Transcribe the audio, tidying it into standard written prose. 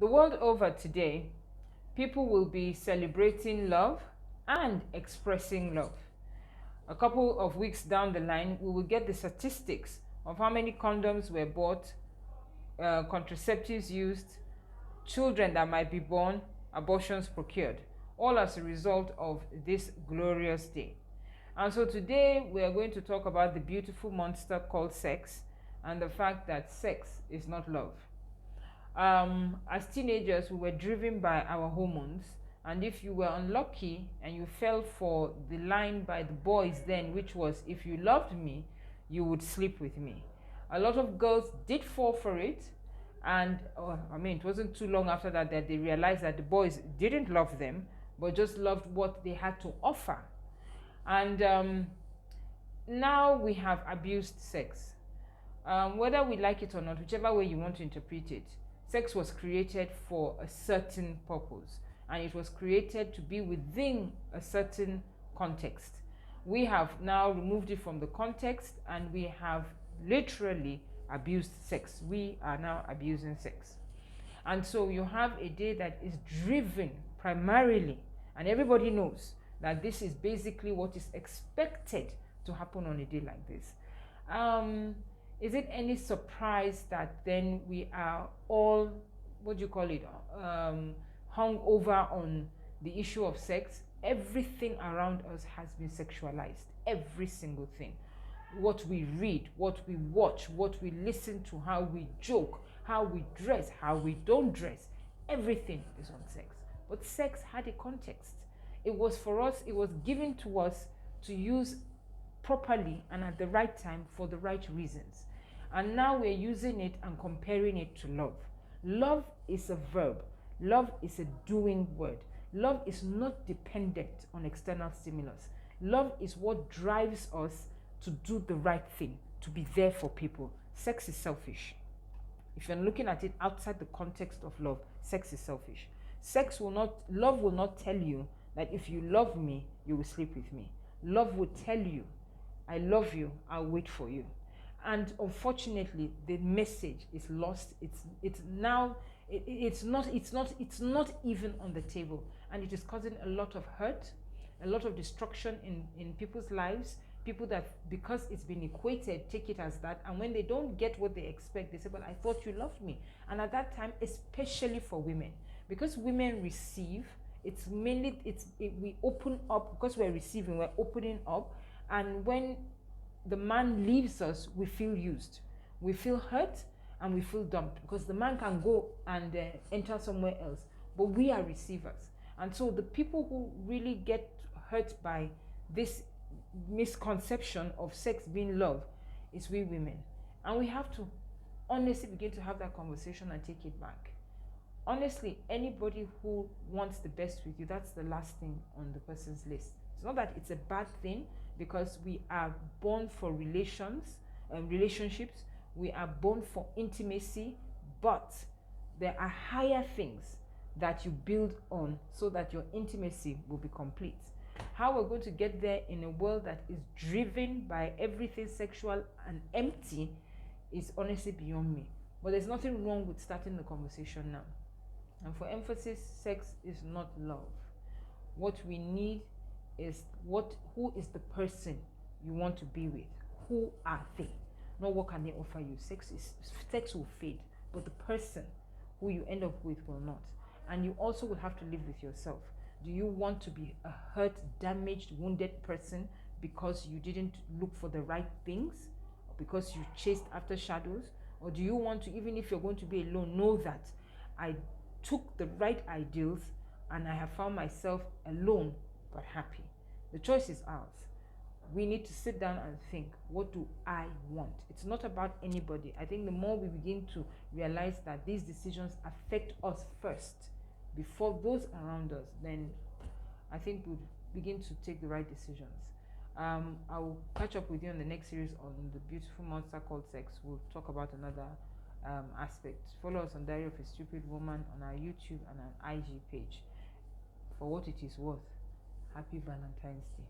The world over today, people will be celebrating love and expressing love. A couple of weeks down the line, we will get the statistics of how many condoms were bought, contraceptives used, children that might be born, abortions procured, all as a result of this glorious day. And so today we are going to talk about the beautiful monster called sex and the fact that sex is not love. As teenagers, we were driven by our hormones, and if you were unlucky and you fell for the line by the boys then, which was, if you loved me, you would sleep with me. A lot of girls did fall for it, and it wasn't too long after that that they realized that the boys didn't love them but just loved what they had to offer. And now we have abused sex. Whether we like it or not, whichever way you want to interpret it, sex was created for a certain purpose, and it was created to be within a certain context. We have now removed it from the context, and we have literally abused sex. We are now abusing sex. And so you have a day that is driven primarily, and everybody knows that this is basically what is expected to happen on a day like this. Is it any surprise that then we are all, hung over on the issue of sex? Everything around us has been sexualized. Every single thing. What we read, what we watch, what we listen to, how we joke, how we dress, how we don't dress, everything is on sex. But sex had a context. It was for us, it was given to us to use properly and at the right time for the right reasons. And now we're using it and comparing it to love. Love is a verb. Love is a doing word. Love is not dependent on external stimulus. Love is what drives us to do the right thing, to be there for people. Sex is selfish. If you're looking at it outside the context of love, sex is selfish. Love will not tell you that if you love me, you will sleep with me. Love will tell you, I love you, I'll wait for you. And unfortunately, the message is lost. It's not even on the table, and it is causing a lot of hurt, a lot of destruction in people's lives. People that, because it's been equated, take it as that, and when they don't get what they expect, they say, well, I thought you loved me. And at that time, especially for women, because women receive, we open up. Because we're receiving, we're opening up, and when the man leaves us, we feel used, we feel hurt, and we feel dumped, because the man can go and enter somewhere else, but we are receivers. And so the people who really get hurt by this misconception of sex being love is we women. And we have to honestly begin to have that conversation and take it back. Honestly, anybody who wants the best with you, that's the last thing on the person's list. It's not that it's a bad thing, because we are born for relationships, we are born for intimacy, but there are higher things that you build on so that your intimacy will be complete. How we're going to get there in a world that is driven by everything sexual and empty is honestly beyond me. But there's nothing wrong with starting the conversation now. And for emphasis, sex is not love. What we need is who is the person you want to be with? Who are they? Not what can they offer you. Sex will fade, but the person who you end up with will not. And you also will have to live with yourself. Do you want to be a hurt, damaged, wounded person because you didn't look for the right things, or because you chased after shadows? Or do you want to, even if you're going to be alone, know that I took the right ideals and I have found myself alone but happy? The choice is ours. We need to sit down and think, what do I want? It's not about anybody. I think the more we begin to realize that these decisions affect us first before those around us, then I think we'll begin to take the right decisions. I'll catch up with you on the next series on the beautiful monster called sex. We'll talk about another aspect. Follow us on Diary of a Stupid Woman on our YouTube and our IG page. For what it is worth, happy Valentine's Day.